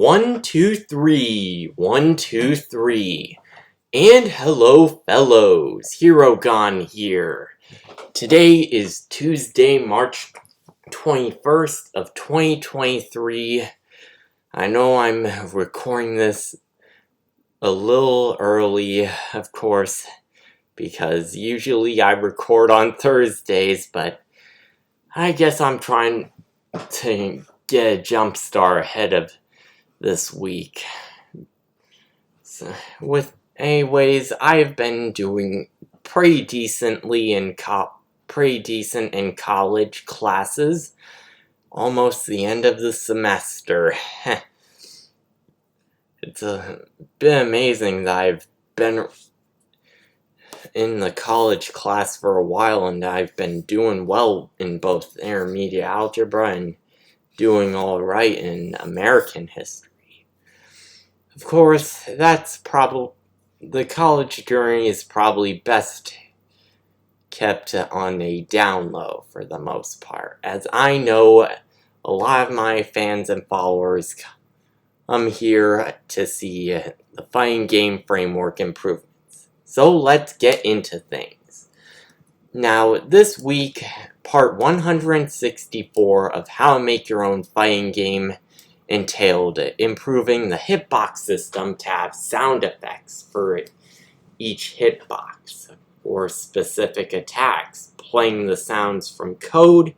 1, 2, 3. 1, 2, 3. And hello, fellows. Herogon here. Today is Tuesday, March 21st of 2023. I know I'm recording this a little early, of course, because usually I record on Thursdays, but I guess I'm trying to get a jump start ahead of this week. So, anyways, I've been doing pretty decent in college classes. Almost the end of the semester. It's been amazing that I've been in the college class for a while, and I've been doing well in both intermediate algebra and doing alright in American history. Of course, the college journey is probably best kept on a down low for the most part, as I know a lot of my fans and followers come here to see the fighting game framework improvements. So let's get into things. Now, this week, part 164 of How to Make Your Own Fighting Game entailed improving the hitbox system to have sound effects for each hitbox or specific attacks, playing the sounds from code,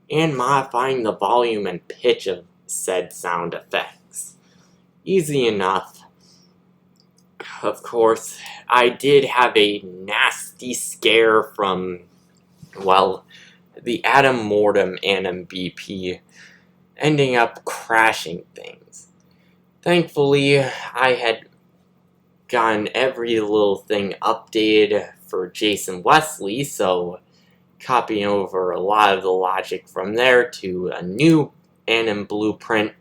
and modifying the volume and pitch of said sound effects. Easy enough. Of course, I did have a nasty scare from, the Adam Mortem and BP ending up crashing things. Thankfully, I had gotten every little thing updated for Jason Wesley, so copying over a lot of the logic from there to a new Anim blueprint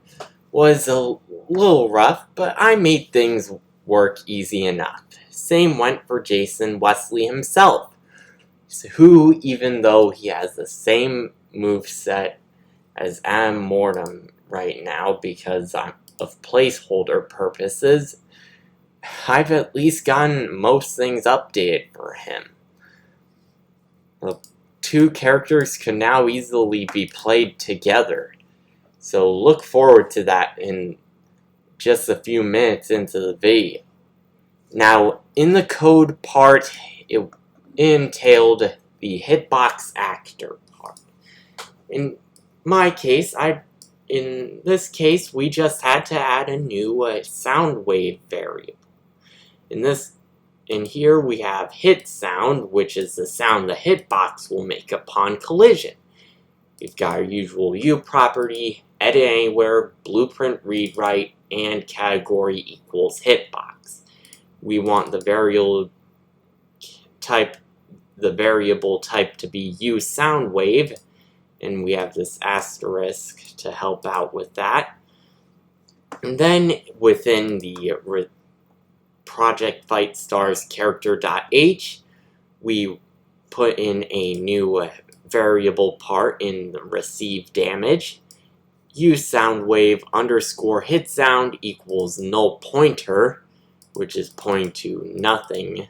was a little rough, but I made things work easy enough. Same went for Jason Wesley himself, who, even though he has the same moveset as Adam Mortem right now because of placeholder purposes, I've at least gotten most things updated for him. The two characters can now easily be played together, so look forward to that in just a few minutes into the video. Now, in the code part, it entailed the hitbox actor part. In this case, we just had to add a new sound wave variable. In here we have hit sound, which is the sound the hitbox will make upon collision. We've got our usual U property, edit anywhere, blueprint read write, and category equals hitbox. We want the variable type to be U sound wave, and we have this asterisk to help out with that. And then within the Project Fight Stars character.h, we put in a new variable part in the receive damage. Use sound wave underscore hit sound equals null pointer, which is pointing to nothing,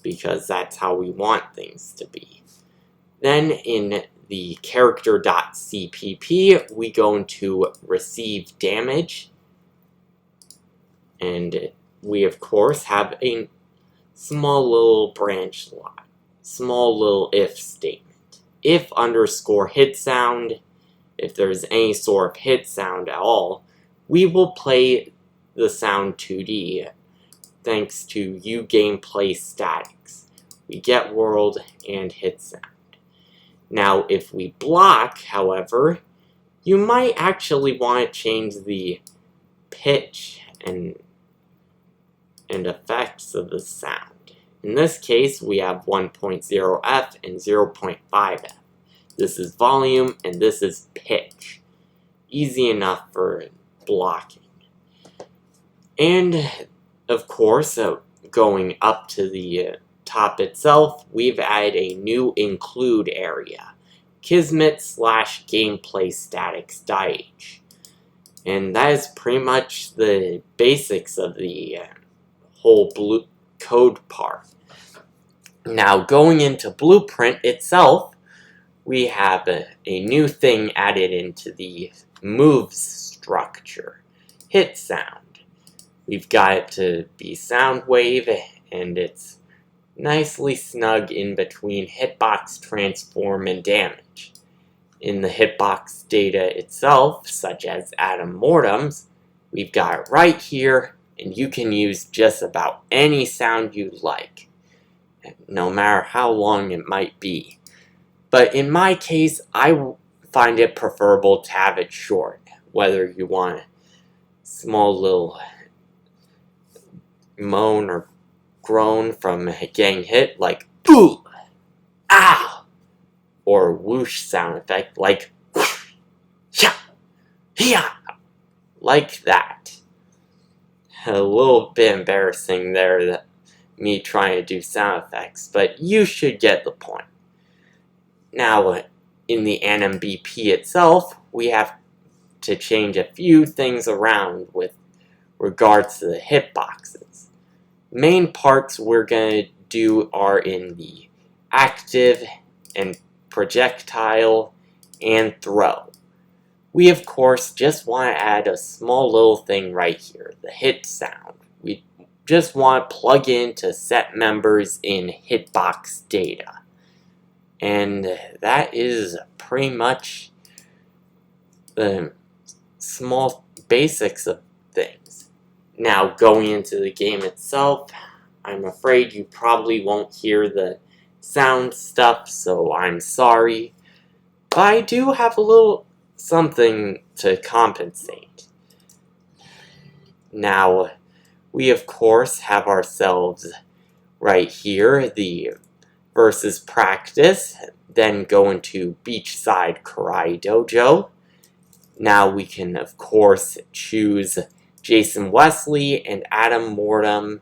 because that's how we want things to be. Then in the character.cpp, we go into receive damage, and we of course have a small little branch line, small little if statement. If underscore hit sound, if there's any sort of hit sound at all, we will play the sound 2D thanks to uGameplay statics. We get world and hit sound. Now, if we block, however, you might actually want to change the pitch and effects of the sound. In this case, we have 1.0F and 0.5F. This is volume and this is pitch. Easy enough for blocking. And, of course, going up to the top itself, we've added a new include area, Kismet /gameplay statics.h. And that is pretty much the basics of the whole blue code part. Now, going into Blueprint itself, we have a new thing added into the moves structure, hit sound. We've got it to be sound wave, and it's nicely snug in between hitbox, transform, and damage. In the hitbox data itself, such as Adam Mortem's, we've got it right here, and you can use just about any sound you like, no matter how long it might be. But in my case, I find it preferable to have it short, whether you want a small little moan or groan from getting hit, like ooh, ow, or whoosh sound effect, like whoosh, yeah, yeah, like that. A little bit embarrassing there, that me trying to do sound effects, but you should get the point. Now, in the Anim BP itself, we have to change a few things around with regards to the hitboxes. Main parts we're going to do are in the active and projectile and throw. We of course just want to add a small little thing right here, the hit sound. We just want to plug in to set members in hitbox data. And that is pretty much the small basics of things. Now, going into the game itself, I'm afraid you probably won't hear the sound stuff, so I'm sorry. But I do have a little something to compensate. Now, we of course have ourselves right here the versus practice, then go into Beachside Karate Dojo. Now we can of course choose Jason Wesley and Adam Mortem,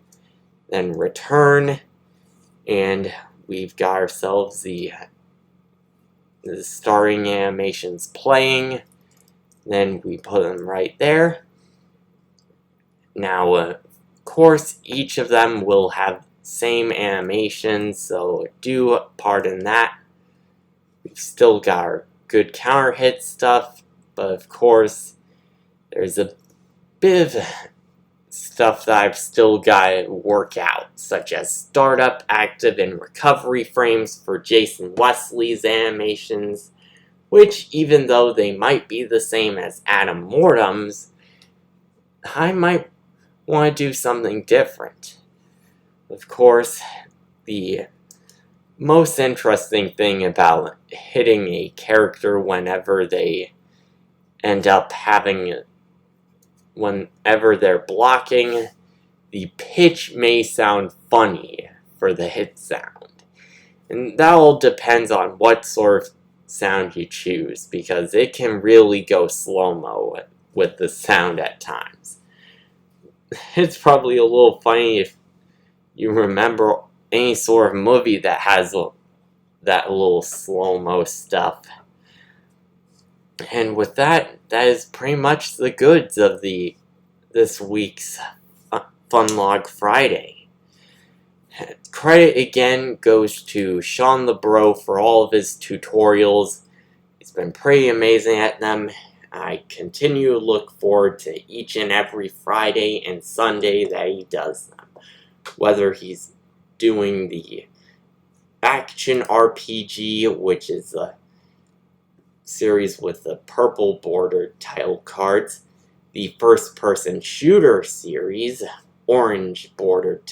then return, and we've got ourselves the starting animations playing. Then we put them right there. Now, of course, each of them will have same animations, so do pardon that. We've still got our good counter hit stuff, but of course, there's a bit of stuff that I've still got to work out, such as startup, active, and recovery frames for Jason Wesley's animations, which, even though they might be the same as Adam Mortem's, I might want to do something different. Of course, the most interesting thing about hitting a character whenever they end up having, whenever they're blocking, the pitch may sound funny for the hit sound. And that all depends on what sort of sound you choose, because it can really go slow-mo with the sound at times. It's probably a little funny if you remember any sort of movie that has that little slow-mo stuff. And with that, that is pretty much the goods of this week's Funlog Friday. Credit again goes to Sean the Bro for all of his tutorials. He's been pretty amazing at them. I continue to look forward to each and every Friday and Sunday that he does them. Whether he's doing the Action RPG, which is a series with the purple bordered title cards, the first-person shooter series, orange bordered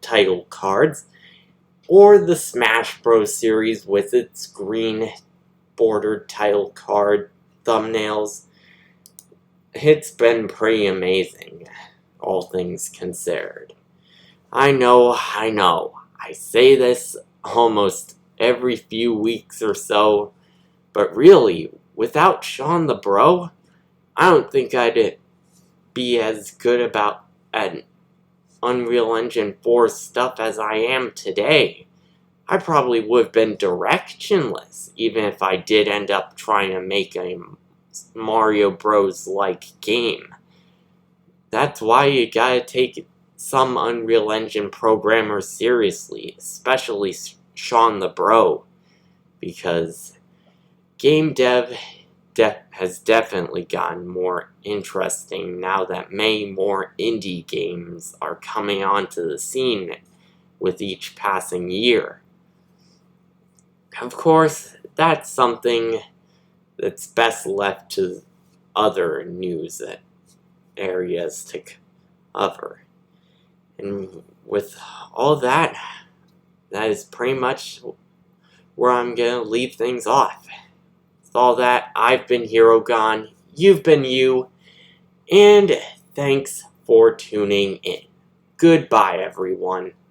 title cards, or the Smash Bros. Series with its green bordered title card thumbnails. It's been pretty amazing, all things considered. I know, I say this almost every few weeks or so, but really, without Sean the Bro, I don't think I'd be as good at Unreal Engine 4 stuff as I am today. I probably would have been directionless, even if I did end up trying to make a Mario Bros. Like game. That's why you gotta take some Unreal Engine programmers seriously, especially Sean the Bro, because game dev has definitely gotten more interesting now that many more indie games are coming onto the scene with each passing year. Of course, that's something that's best left to other news areas to cover. And with all that, that is pretty much where I'm gonna leave things off. With all that, I've been Herogon, you've been you, and thanks for tuning in. Goodbye, everyone.